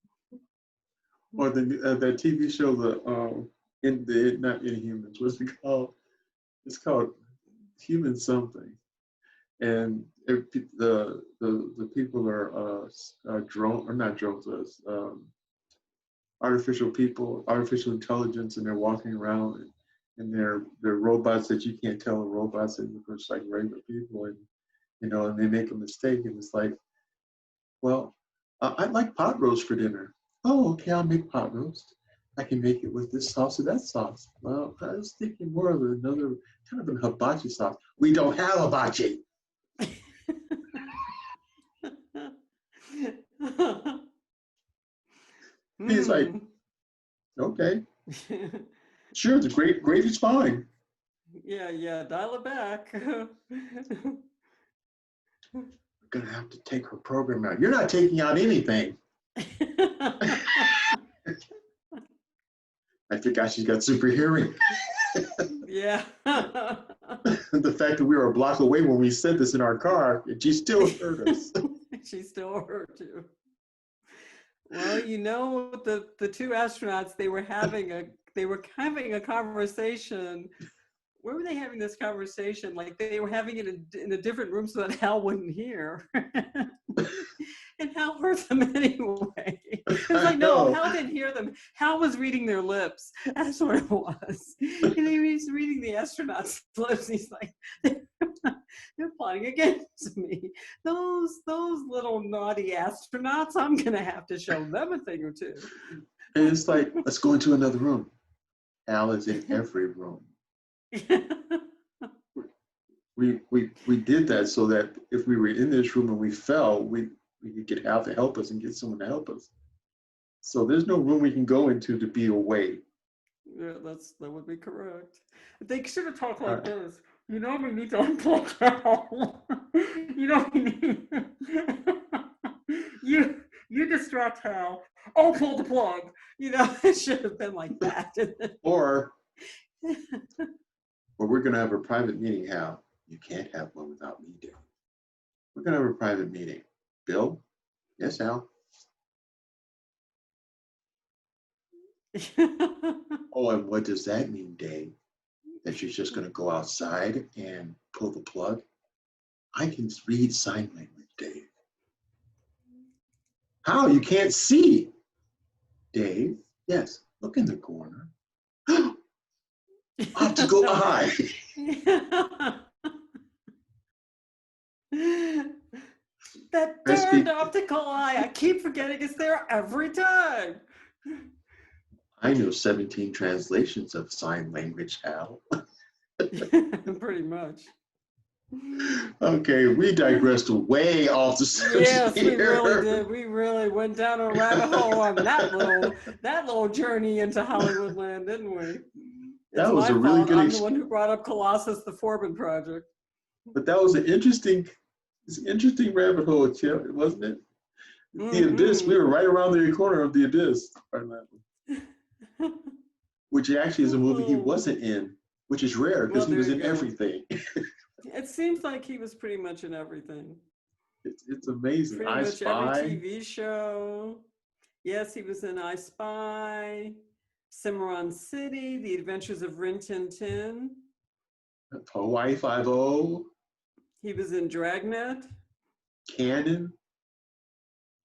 Or that TV show, not Inhumans. What's it called? It's called Human something, and the people are drone or not drones. artificial people, artificial intelligence, and they're walking around and they're robots that you can't tell are robots. They look just like regular people, and and they make a mistake, and it's like, well, I'd like pot roast for dinner. Oh, okay, I'll make pot roast. I can make it with this sauce or that sauce. Well, I was thinking more of another kind of an hibachi sauce. We don't have hibachi. He's like, okay, sure, the gravy's fine. Yeah, dial it back. We're gonna have to take her program out. You're not taking out anything. I forgot she's got super hearing. Yeah. The fact that we were a block away when we said this in our car, and she still heard us. She still heard you. Well, the two astronauts, they were having a conversation. Where were they having this conversation? Like they were having it in a different room so that Hal wouldn't hear. And Hal heard them anyway. It was like, no, Hal didn't hear them. Hal was reading their lips. That's what it was. And he was reading the astronauts' lips. He's like, they're plotting against me. Those little naughty astronauts, I'm going to have to show them a thing or two. And it's like, let's go into another room. Hal is in every room. We did that so that if we were in this room and we fell, we could get Hal to help us and get someone to help us. So there's no room we can go into to be away. Yeah, that would be correct. They should have talked like this. We need to unplug Hal. We need you distract Hal. I'll pull the plug. It should have been like that. Or we're gonna have a private meeting, Hal. You can't have one without me, Dave. We're gonna have a private meeting. Bill? Yes, Hal? Oh, and what does that mean, Dave? That you're just gonna go outside and pull the plug? I can read sign language, Dave. How? You can't see? Dave? Yes, look in the corner. Optical eye. That darned optical eye. I keep forgetting it's there every time. I know 17 translations of sign language, Hal. Pretty much. Okay, we digressed way off the subject. Yes, we really did. We really went down a rabbit hole on that little journey into Hollywoodland, didn't we? That was a really good. I'm the one who brought up Colossus, the Forbin project. But that was an interesting rabbit hole, Chip, wasn't it? The Abyss. We were right around the corner of the Abyss, which actually is a movie he wasn't in, which is rare because he was in everything. It seems like he was pretty much in everything. It's amazing. Pretty much every TV show. Yes, he was in I Spy, Cimarron City, The Adventures of Rin Tin Tin. Hawaii Five-0. He was in Dragnet. Cannon.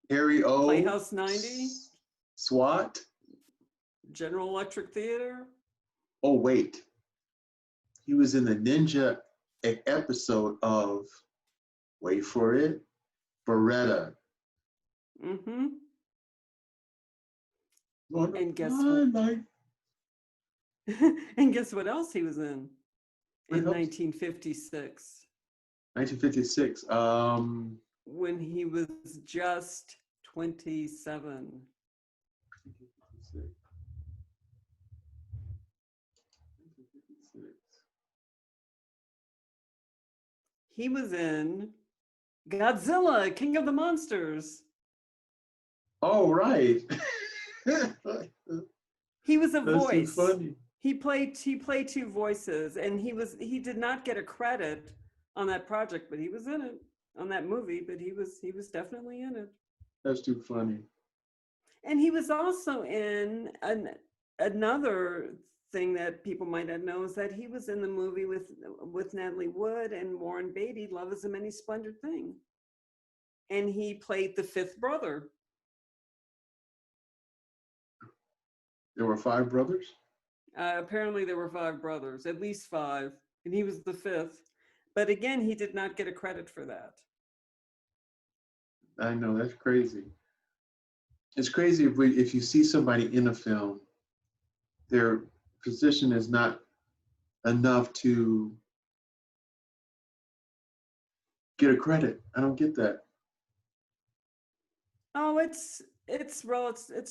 Harry O. Playhouse 90. SWAT. General Electric Theater. Oh, wait. He was in the Ninja episode of, wait for it, Beretta. Mm-hmm. And guess what? And guess what else he was in 1956? 1956. When he was just 27. He was in Godzilla, King of the Monsters. Oh, right. He was a That's voice. So funny. He played two voices, and he did not get a credit on that project, but he was in it, on that movie, but he was definitely in it. That's too funny. And he was also in another thing that people might not know is that he was in the movie with Natalie Wood and Warren Beatty, Love is a Many Splendid Thing. And he played the fifth brother. There were five brothers? Apparently, there were five brothers, at least five, and he was the fifth. But again, he did not get a credit for that. I know, that's crazy. It's crazy if you see somebody in a film, their position is not enough to get a credit. I don't get that. Oh, it's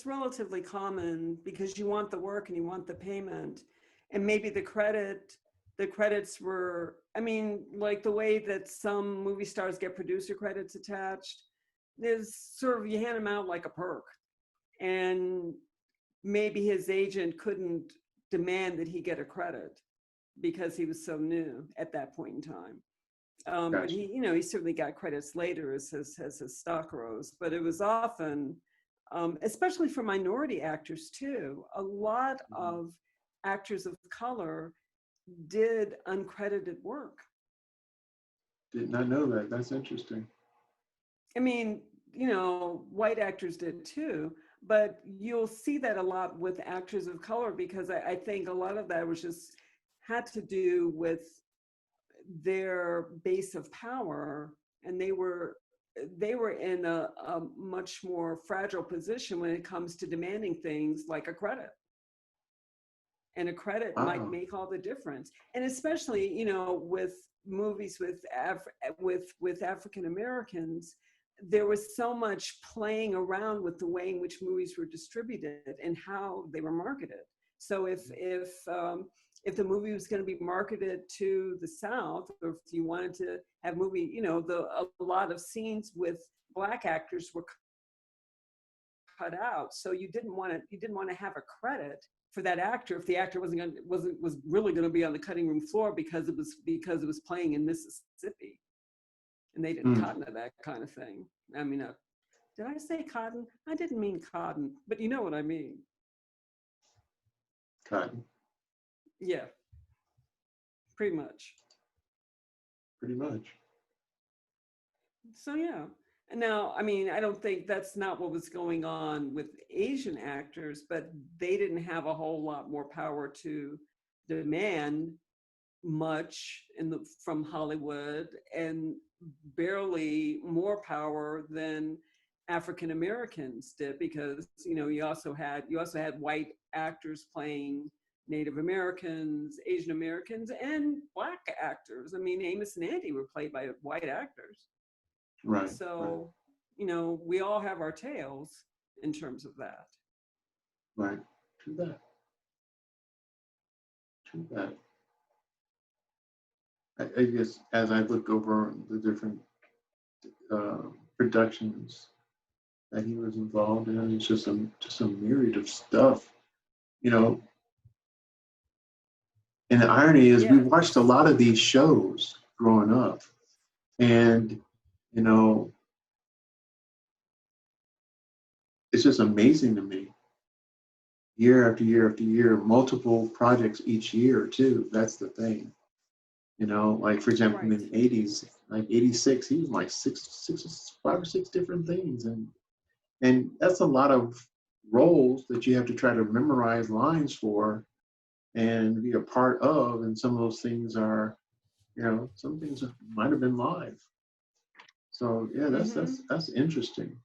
relatively common because you want the work and you want the payment, and maybe the credits were. I mean, like the way that some movie stars get producer credits attached, is sort of you hand them out like a perk, and maybe his agent couldn't demand that he get a credit because he was so new at that point in time. But Gotcha. he, he certainly got credits later as his stock rose. But it was often, especially for minority actors too, a lot Mhm. of actors of color did uncredited work. Did not know that. That's interesting. I mean, white actors did too, but you'll see that a lot with actors of color because I think a lot of that was just had to do with their base of power, and they were in a much more fragile position when it comes to demanding things like a credit, and a credit might Wow. make all the difference. And especially with movies with African Americans, there was so much playing around with the way in which movies were distributed and how they were marketed. So if the movie was going to be marketed to the South, or if you wanted to have movie, a lot of scenes with Black actors were cut out. So you didn't want to have a credit for that actor if the actor was really going to be on the cutting room floor because it was playing in Mississippi, and they didn't Mm, cotton to that kind of thing. I mean, did I say cotton? I didn't mean cotton, but you know what I mean. cotton, Yeah, pretty much. pretty much. So yeah. And now, I mean, I don't think that's not what was going on with Asian actors, but they didn't have a whole lot more power to demand much from Hollywood, and barely more power than African Americans did, because you also had white actors playing Native Americans, Asian Americans, and Black actors. I mean, Amos and Andy were played by white actors. Right, right, So, we all have our tales in terms of that. right. True that. True that. I guess as I look over the different uh, productions that he was involved in, it's just a myriad of stuff. You know, and the irony is, we watched a Yes. lot of these shows growing up, and you know, it's just amazing to me. Year after year after year, multiple projects each year too. That's the thing. Like for example, in Right. the '80s, like '86, he was like five or six different things, and that's a lot of roles that you have to try to memorize lines for and be a part of. And some of those things are, some things might have been live. So yeah, that's that's Hmm. that's interesting.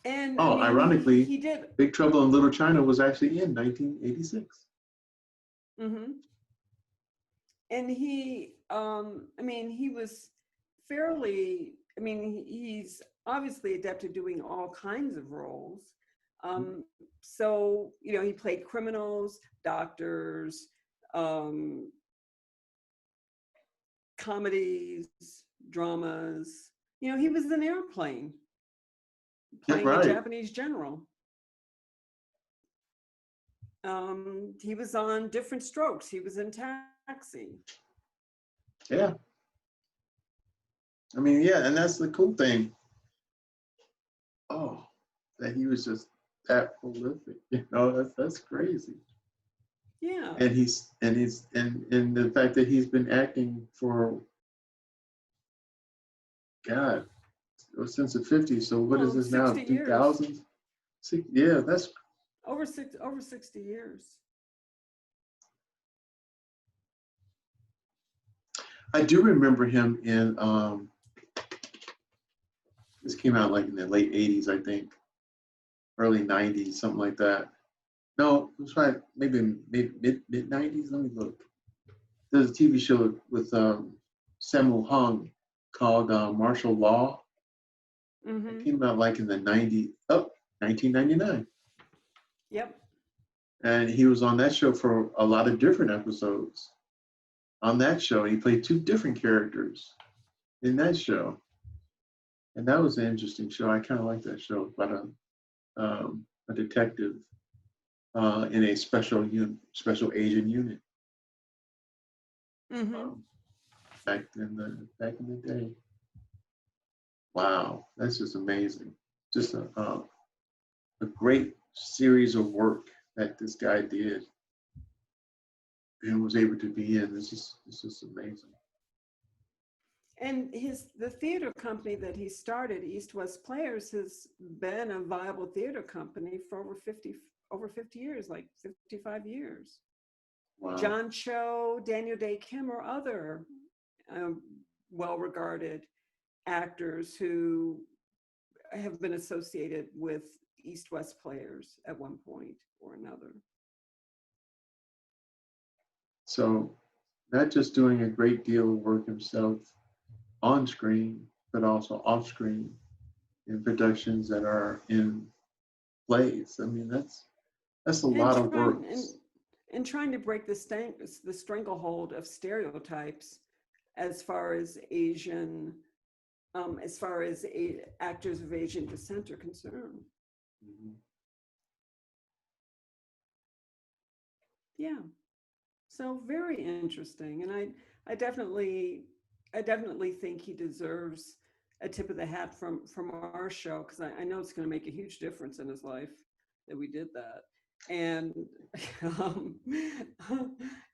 And I Oh, mean, ironically, he did. Big Trouble in Little China was actually in 1986. Hmm. And I mean, he was fairly. I mean, he's obviously adept at doing all kinds of roles. Um, so he played criminals, doctors, um, comedies, dramas. He was in Airplane Yeah, playing a right. Japanese general. He was on Different Strokes. He was in Taxi. Yeah. I mean, yeah, and that's the cool thing. Oh, that he was just that prolific. That's crazy. Yeah. And the fact that he's been acting for God since the '50s. So what is Well, this now? 60 years. 2000s? Yeah, that's. Over 60 years. I do remember him in. This came out like in the late '80s, I think, early '90s, something like that. No, it was right, maybe mid '90s. Let me look. There's a TV show with Sammo Hung called Martial Law. It Mm-hmm. came out like in the 1999. Yep. And he was on that show for a lot of different episodes. On that show, he played two different characters in that show. And that was an interesting show. I kind of like that show about a detective in a special agent unit Mm-hmm. um, back in the day. Wow, that's just amazing. Just a great series of work that this guy did and was able to be in. This is amazing. And the theater company that he started, East West Players, has been a viable theater company for over 50 years, like 55 years. Wow. John Cho, Daniel Day Kim, or other well-regarded actors who have been associated with East West Players at one point or another. So, not just doing a great deal of work himself on screen, but also off screen in productions that are in plays. I mean, that's a lot of work. And trying to break the stranglehold of stereotypes as far as actors of Asian descent are concerned. Mm-hmm. Yeah, so very interesting, and I definitely think he deserves a tip of the hat from our show, because I know it's going to make a huge difference in his life that we did that. And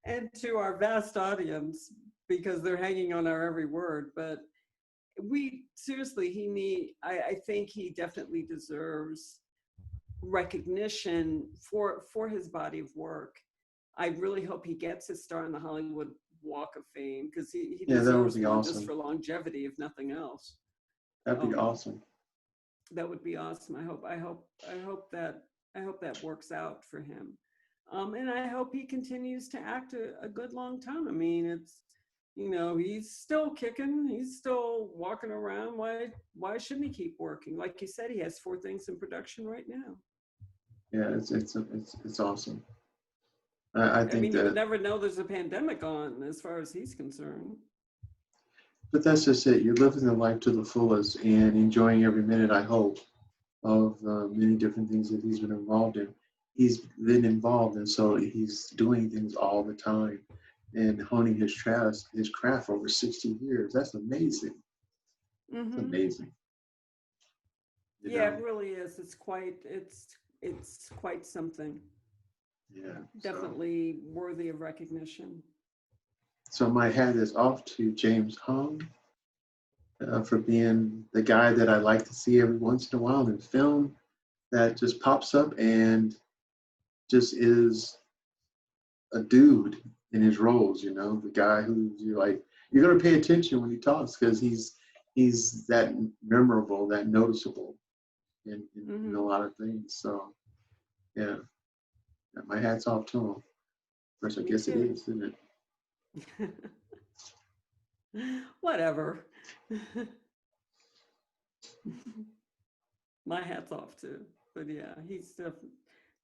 and to our vast audience, because they're hanging on our every word. But we seriously, I think he definitely deserves recognition for his body of work. I really hope he gets his star in the Hollywood Walk of Fame, because he Yeah, that would deserves be one awesome. just for longevity, if nothing else. That'd be awesome. That would be awesome. I hope that works out for him. And I hope he continues to act a good long time. I mean, he's still kicking. He's still walking around. Why shouldn't he keep working? Like you said, he has 4 things in production right now. Yeah, it's awesome. I think mean, you would never know there's a pandemic on, as far as he's concerned. But that's just it. You're living the life to the fullest and enjoying every minute, I hope, of many different things that he's been involved in. He's been involved, and so he's doing things all the time and honing his craft over 60 years. That's amazing. Mm-hmm. It's amazing. Yeah, it really is. It's quite something. Yeah. Definitely worthy of recognition. So my hat is off to James Hong for being the guy that I like to see every once in a while in film that just pops up and just is a dude in his roles, the guy who you're going to pay attention when he talks, because he's that memorable, that noticeable in a lot of things. So yeah, my hat's off to him. Of course, I guess it is, isn't it? Whatever. My hat's off too. But yeah, he's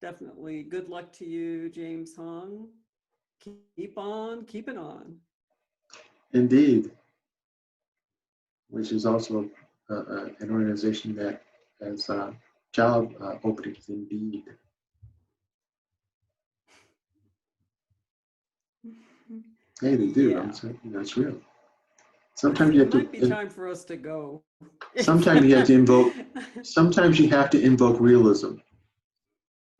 definitely good luck to you, James Hong. Keep on keeping on. Indeed. Which is also an organization that has job openings, Indeed. Hey, they do. I'm saying, it's real. Sometimes it might be time for us to go. Sometimes you have to invoke. Sometimes you have to invoke realism.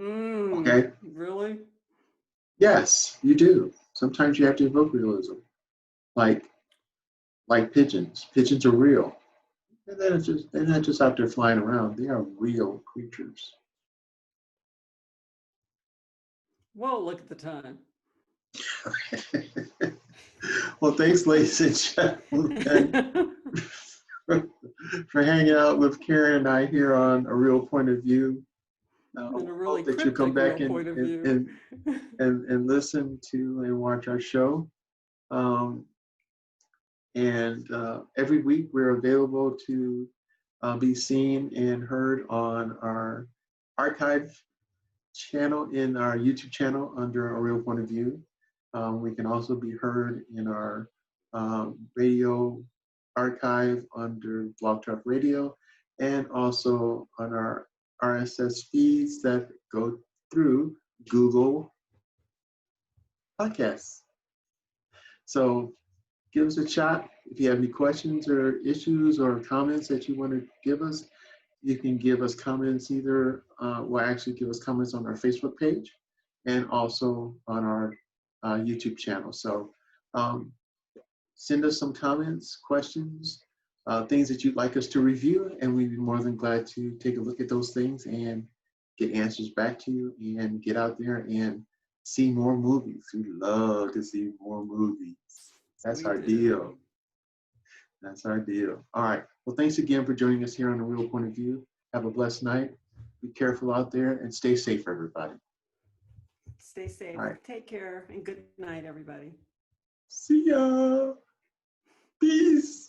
Okay. Really? Yes, you do. Sometimes you have to invoke realism, like pigeons. Pigeons are real. And they're not just out there flying around. They are real creatures. Well, look at the time. Well, thanks, ladies and gentlemen, for hanging out with Karen and I here on A Real Point of View. And a really Hope that you come cryptic real back and, point of and, view. and, and listen to and watch our show. Um, and every week we're available to be seen and heard on our archive channel in our YouTube channel under A Real Point of View. We can also be heard in our radio archive under Blog Talk Radio, and also on our RSS feeds that go through Google Podcasts. So give us a shot. If you have any questions or issues or comments that you want to give us, you can give us comments either, actually give us comments on our Facebook page and also on our YouTube channel. So send us some comments, questions, things that you'd like us to review, and we'd be more than glad to take a look at those things and get answers back to you and get out there and see more movies. We love to see more movies. That's our deal. That's our deal. All right. Well, thanks again for joining us here on A Real Point of View. Have a blessed night. Be careful out there and stay safe, everybody. Stay safe. All right. Take care and good night, everybody. See ya. Peace.